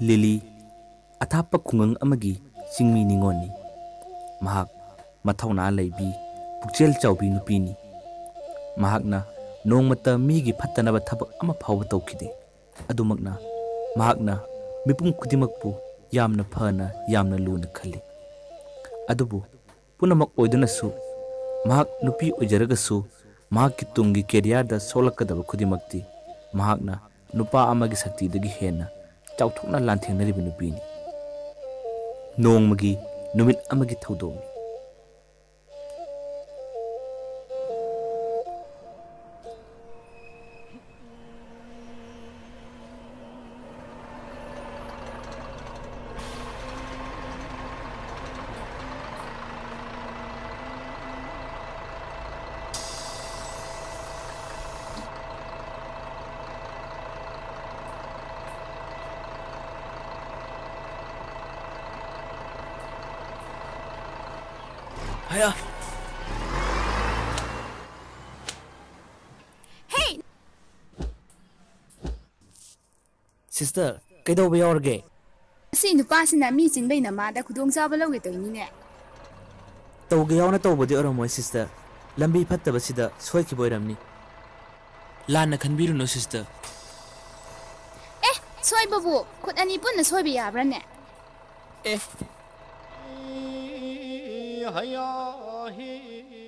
Lily athapa khungang amagi chingmi ningoni mahak mathauna leibi pukchel chawbi nupini mahakna nongmata migi phattanaba thabak ama phawba tawkhide adumakna mahakna mipum kudimakpu yamna phana yamna luna khali adubu punamak oidunasu mahak nupi oijaragasu mahak ki tungi career da solakadaba khudimakti mahakna nupa amagi sakti dagi hena chawthokna lanthengnariba nupini nongmagi numit amagi thodoni Haya. Hey! Sister, kaido ba yawarge? Si nupasina mi chinbay na mada khudong chaba lawge toinine. Tawge yawna tawbadi oramoy sister. Lambi fattaba sida soikiba oiramni. Lana khanbiruno sister. Soibabu khut ani punna soiba yabrane. Haya hi